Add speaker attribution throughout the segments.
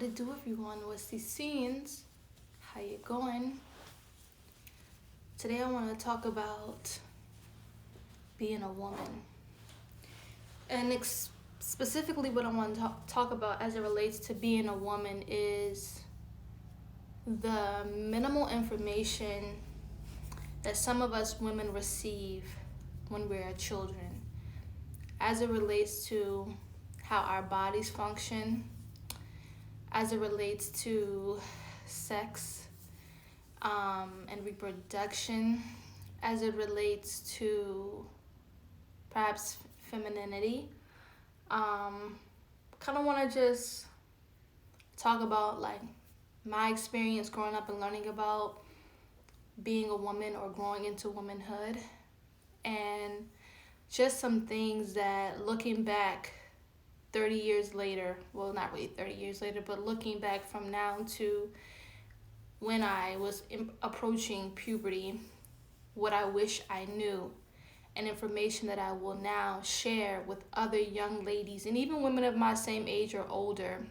Speaker 1: What it do, everyone? What's these scenes? How you going? Today I want to talk about being a woman. And specifically what I want to talk about as it relates to being a woman is the minimal information that some of us women receive when we're children as it relates to how our bodies function, as it relates to sex and reproduction, as it relates to perhaps femininity. Kind of want to just talk about like my experience growing up and learning about being a woman or growing into womanhood, and just some things that looking back 30 years later, well, not really 30 years later, but looking back from now to when I was approaching puberty, what I wish I knew, and information that I will now share with other young ladies and even women of my same age or older.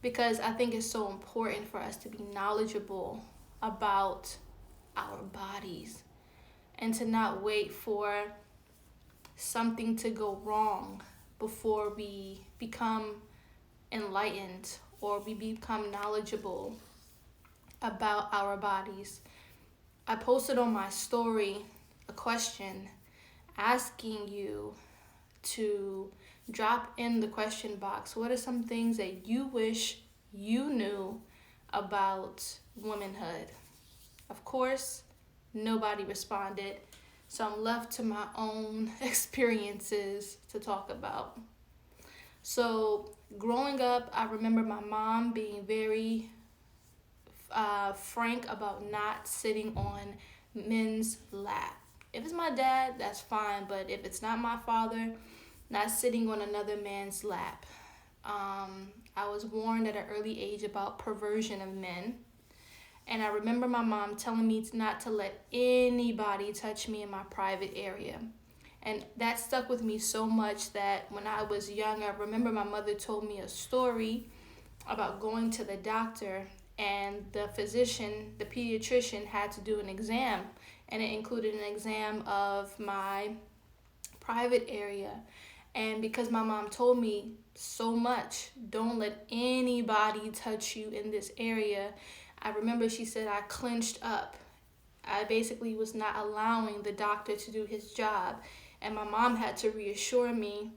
Speaker 1: Because I think it's so important for us to be knowledgeable about our bodies and to not wait for something to go wrong before we become enlightened or we become knowledgeable about our bodies. I posted on my story a question asking you to drop in the question box, what are some things that you wish you knew about womanhood? Of course, nobody responded, so I'm left to my own experiences to talk about. So growing up, I remember my mom being very frank about not sitting on men's lap. If it's my dad, that's fine, but if it's not my father, not sitting on another man's lap. I was warned at an early age about perversion of men. And I remember my mom telling me not to let anybody touch me in my private area. And that stuck with me so much that when I was young, I remember my mother told me a story about going to the doctor, and the physician, the pediatrician, had to do an exam, and it included an exam of my private area. And because my mom told me so much, don't let anybody touch you in this area, I remember she said I clenched up. I basically was not allowing the doctor to do his job, and my mom had to reassure me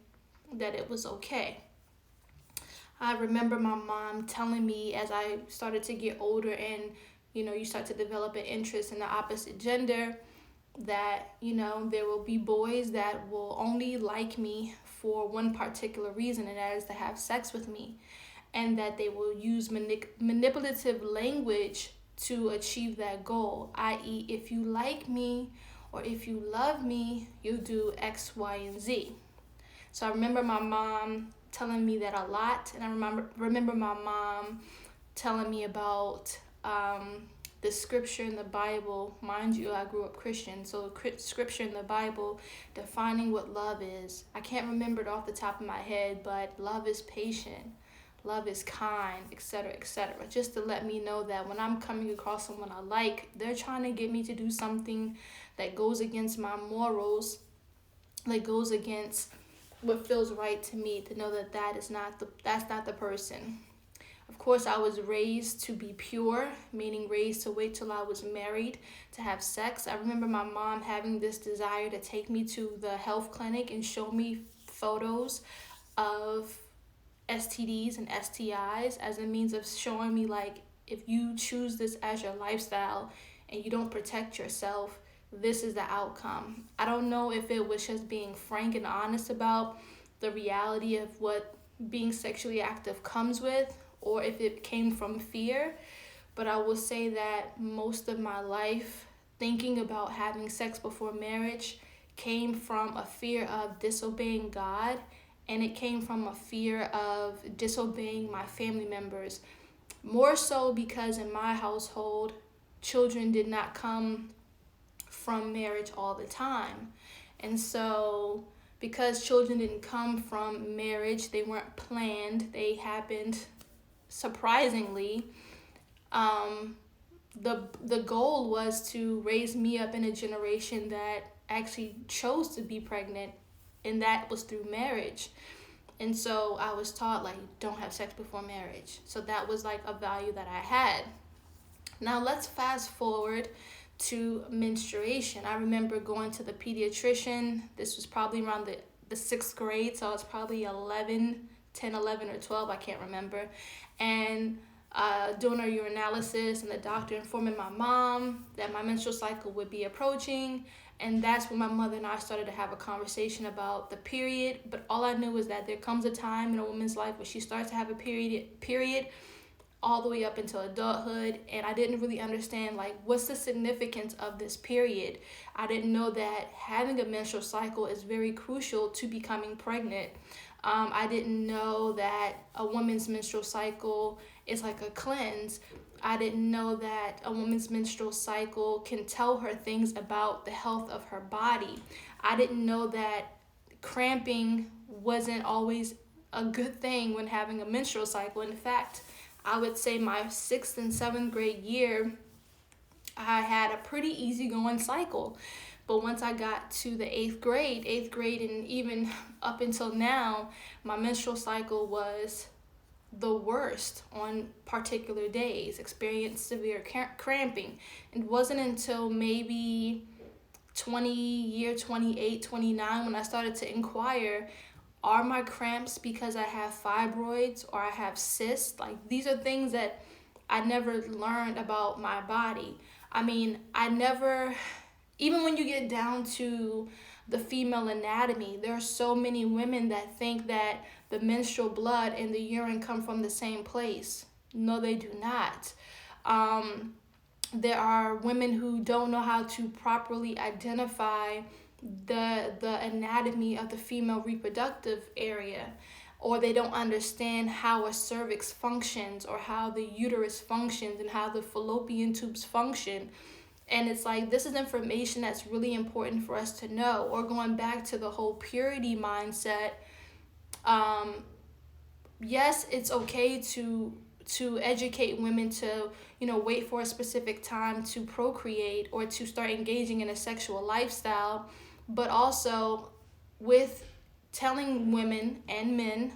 Speaker 1: that it was okay. I remember my mom telling me as I started to get older and, you start to develop an interest in the opposite gender, that, there will be boys that will only like me for one particular reason, and that is to have sex with me, and that they will use manipulative language to achieve that goal, i.e. if you like me or if you love me, you'll do X, Y, and Z. So I remember my mom telling me that a lot, and I remember my mom telling me about the scripture in the Bible. Mind you, I grew up Christian, so the scripture in the Bible defining what love is. I can't remember it off the top of my head, but love is patient, love is kind, etc., etc. Just to let me know that when I'm coming across someone I like, they're trying to get me to do something that goes against my morals, that goes against what feels right to me, to know that that's not the person. Of course, I was raised to be pure, meaning raised to wait till I was married to have sex. I remember my mom having this desire to take me to the health clinic and show me photos of STDs and STIs as a means of showing me, like, if you choose this as your lifestyle and you don't protect yourself, this is the outcome. I don't know if it was just being frank and honest about the reality of what being sexually active comes with, or if it came from fear, but I will say that most of my life thinking about having sex before marriage came from a fear of disobeying God, and it came from a fear of disobeying my family members. More so because in my household, children did not come from marriage all the time. And so because children didn't come from marriage, they weren't planned, they happened surprisingly. Um, the goal was to raise me up in a generation that actually chose to be pregnant, and that was through marriage. And so I was taught, like, don't have sex before marriage. So that was like a value that I had. Now let's fast forward to menstruation. I remember going to the pediatrician. This was probably around the sixth grade, so I was probably 10, 11, or 12, I can't remember. And doing a urinalysis, and the doctor informing my mom that my menstrual cycle would be approaching. And that's when my mother and I started to have a conversation about the period. But all I knew was that there comes a time in a woman's life where she starts to have a period all the way up until adulthood. And I didn't really understand, like, what's the significance of this period. I didn't know that having a menstrual cycle is very crucial to becoming pregnant. I didn't know that a woman's menstrual cycle is like a cleanse. I didn't know that a woman's menstrual cycle can tell her things about the health of her body. I didn't know that cramping wasn't always a good thing when having a menstrual cycle. In fact, I would say my 6th and 7th grade year, I had a pretty easygoing cycle. But once I got to the 8th grade, and even up until now, my menstrual cycle was the worst on particular days, experienced severe cramping. It wasn't until maybe 28, 29 when I started to inquire, are my cramps because I have fibroids or I have cysts? Like, these are things that I never learned about my body. I mean, even when you get down to the female anatomy, there are so many women that think that the menstrual blood and the urine come from the same place. No, they do not. There are women who don't know how to properly identify the anatomy of the female reproductive area, or they don't understand how a cervix functions, or how the uterus functions, and how the fallopian tubes function. And it's like, this is information that's really important for us to know. Or going back to the whole purity mindset, yes, it's okay to educate women to, wait for a specific time to procreate or to start engaging in a sexual lifestyle, but also with telling women and men,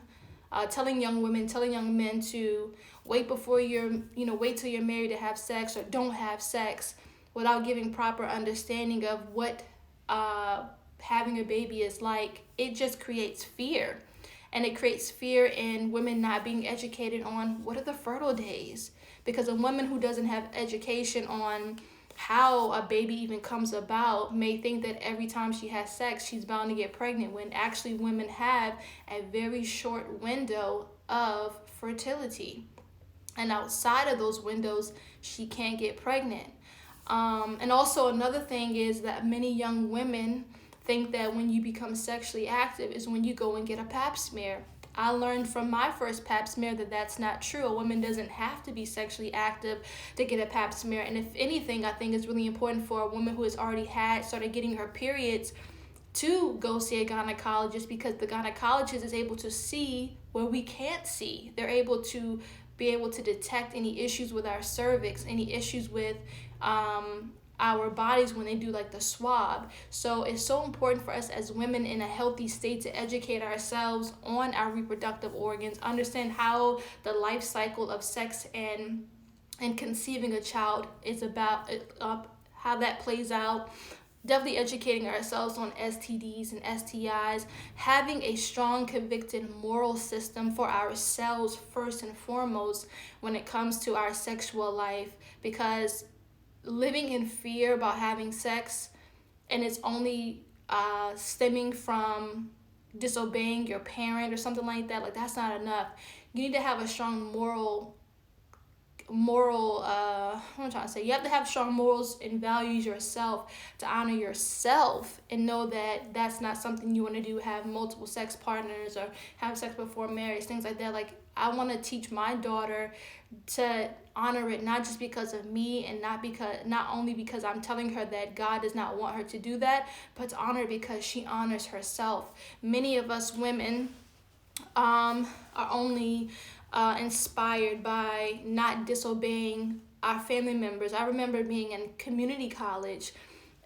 Speaker 1: telling young women, telling young men to wait before wait till you're married to have sex, or don't have sex, without giving proper understanding of what having a baby is like. It just creates fear. And it creates fear in women not being educated on what are the fertile days. Because a woman who doesn't have education on how a baby even comes about may think that every time she has sex, she's bound to get pregnant, when actually women have a very short window of fertility. And outside of those windows, she can't get pregnant. And also another thing is that many young women think that when you become sexually active is when you go and get a pap smear. I learned from my first pap smear that that's not true. A woman doesn't have to be sexually active to get a pap smear. And if anything, I think it's really important for a woman who has already started getting her periods to go see a gynecologist, because the gynecologist is able to see where we can't see. They're able to detect any issues with our cervix, any issues with our bodies when they do like the swab. So it's so important for us as women in a healthy state to educate ourselves on our reproductive organs, understand how the life cycle of sex and conceiving a child is about, how that plays out. Definitely educating ourselves on STDs and STIs, having a strong, convicted moral system for ourselves first and foremost when it comes to our sexual life, because living in fear about having sex, and it's only stemming from disobeying your parent or something like that, like, that's not enough. You need to have a strong moral moral, what I'm trying to say, you have to have strong morals and values yourself to honor yourself and know that that's not something you want to do, have multiple sex partners or have sex before marriage, things like that. Like, I want to teach my daughter to honor it, not just because of me, and not only because I'm telling her that God does not want her to do that, but to honor it because she honors herself. Many of us women are only inspired by not disobeying our family members. I remember being in community college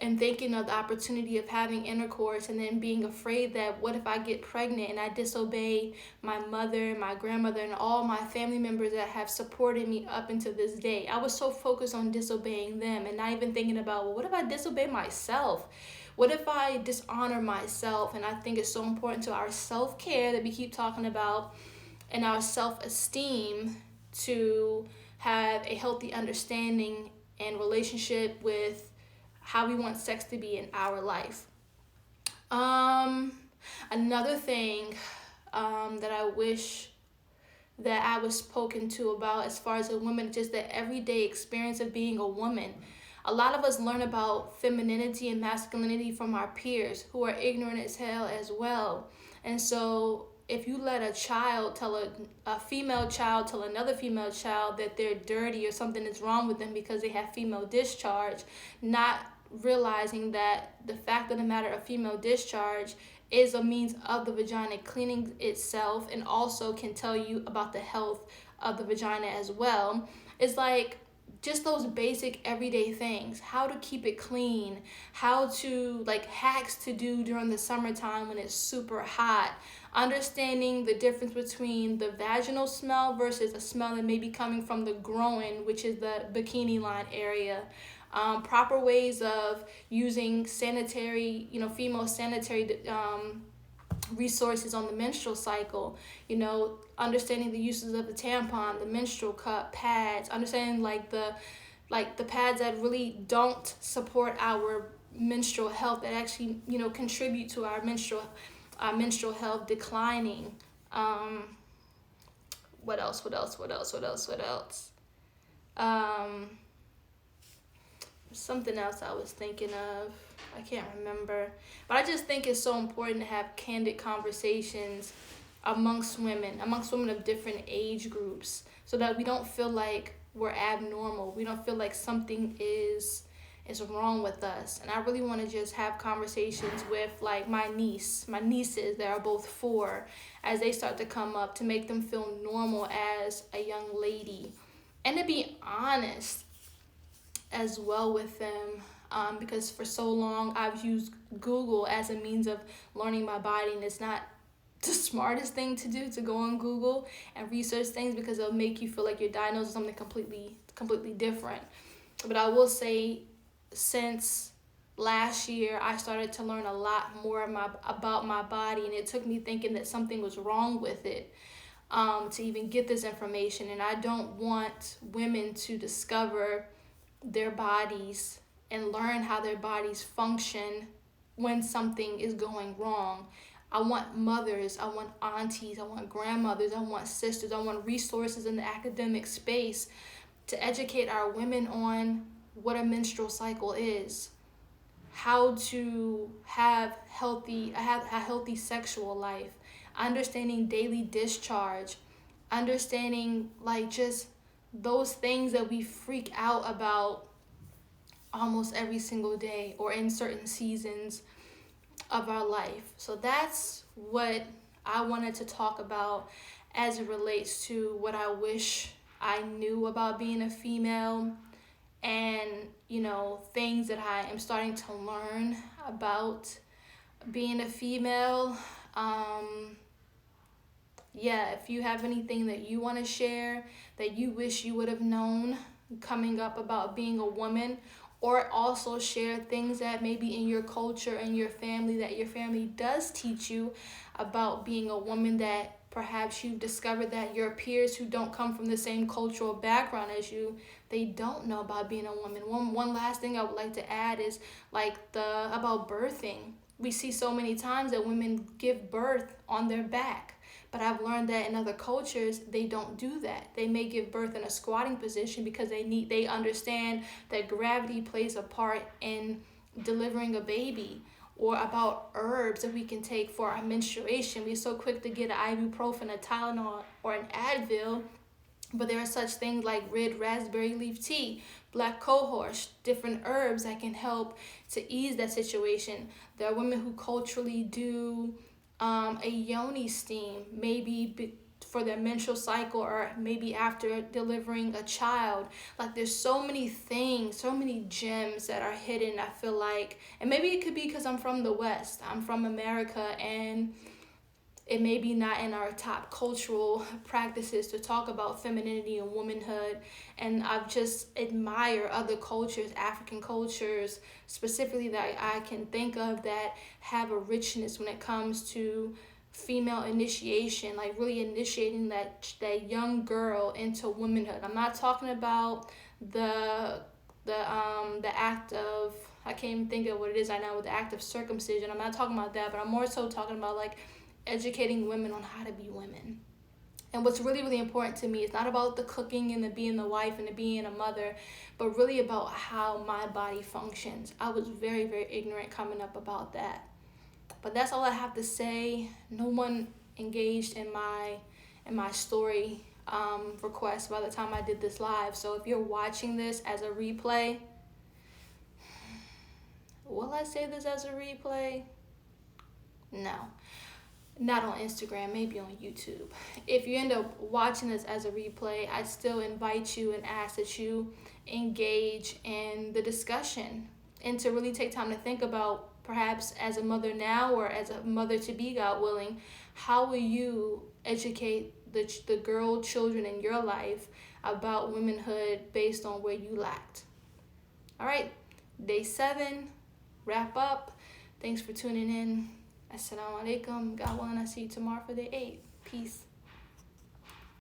Speaker 1: and thinking of the opportunity of having intercourse and then being afraid that what if I get pregnant and I disobey my mother, my grandmother, and all my family members that have supported me up until this day. I was so focused on disobeying them and not even thinking about, well, what if I disobey myself? What if I dishonor myself? And I think it's so important to our self-care that we keep talking about and our self-esteem to have a healthy understanding and relationship with how we want sex to be in our life. Another thing that I wish that I was spoken to about as far as a woman, just the everyday experience of being a woman. A lot of us learn about femininity and masculinity from our peers who are ignorant as hell as well. And so if you let a child tell a female child tell another female child that they're dirty or something is wrong with them because they have female discharge, not realizing that the fact of the matter of female discharge is a means of the vagina cleaning itself and also can tell you about the health of the vagina as well. It's like just those basic everyday things, how to keep it clean, how to like hacks to do during the summertime when it's super hot, understanding the difference between the vaginal smell versus a smell that may be coming from the groin, which is the bikini line area. Proper ways of using sanitary, female sanitary resources on the menstrual cycle, understanding the uses of the tampon, the menstrual cup, pads, understanding like the pads that really don't support our menstrual health, that actually, contribute to our menstrual health declining. What else? Something else I was thinking of. I can't remember. But I just think it's so important to have candid conversations amongst women of different age groups, so that we don't feel like we're abnormal. We don't feel like something is wrong with us. And I really want to just have conversations with like my nieces that are both 4, as they start to come up, to make them feel normal as a young lady, and to be honest as well with them, because for so long I've used Google as a means of learning my body, and it's not the smartest thing to do, to go on Google and research things, because it'll make you feel like you're diagnosed with something completely different. But I will say, since last year, I started to learn a lot more about my body, and it took me thinking that something was wrong with it, to even get this information. And I don't want women to discover their bodies and learn how their bodies function when something is going wrong. I want mothers, I want aunties, I want grandmothers, I want sisters, I want resources in the academic space to educate our women on what a menstrual cycle is, how to have a healthy sexual life, understanding daily discharge, understanding like just those things that we freak out about almost every single day or in certain seasons of our life. So that's what I wanted to talk about as it relates to what I wish I knew about being a female, and things that I am starting to learn about being a female. If you have anything that you want to share that you wish you would have known coming up about being a woman, or also share things that maybe in your culture and your family that your family does teach you about being a woman, that perhaps you've discovered that your peers who don't come from the same cultural background as you, they don't know about being a woman. One last thing I would like to add is about birthing. We see so many times that women give birth on their back, But I've learned that in other cultures, they don't do that. They may give birth in a squatting position because they understand that gravity plays a part in delivering a baby. Or about herbs that we can take for our menstruation. We're so quick to get an ibuprofen, a Tylenol, or an Advil, but there are such things like red raspberry leaf tea, black cohosh, different herbs that can help to ease that situation. There are women who culturally do a yoni steam, for their menstrual cycle or maybe after delivering a child. Like there's so many things, so many gems that are hidden, I feel like. And maybe it could be because I'm from the West. I'm from America, and it may be not in our top cultural practices to talk about femininity and womanhood. And I've just admire other cultures, African cultures specifically, that I can think of that have a richness when it comes to female initiation, like really initiating that young girl into womanhood. I'm not talking about the act of, I can't even think of what it is right now, with the act of circumcision. I'm not talking about that, but I'm more so talking about like educating women on how to be women. And what's really, really important to me is not about the cooking and the being the wife and the being a mother, but really about how my body functions. I was very, very ignorant coming up about that. But that's all I have to say. No one engaged in my story request by the time I did this live. So if you're watching this as a replay, will I say this as a replay? No. Not on Instagram, maybe on YouTube. If you end up watching this as a replay, I still invite you and ask that you engage in the discussion and to really take time to think about, perhaps as a mother now or as a mother to be, God willing, how will you educate the girl children in your life about womanhood based on where you lacked. All right, day 7, wrap up. Thanks for tuning in. Assalamu alaikum. God willing, I see you tomorrow for day 8. Peace.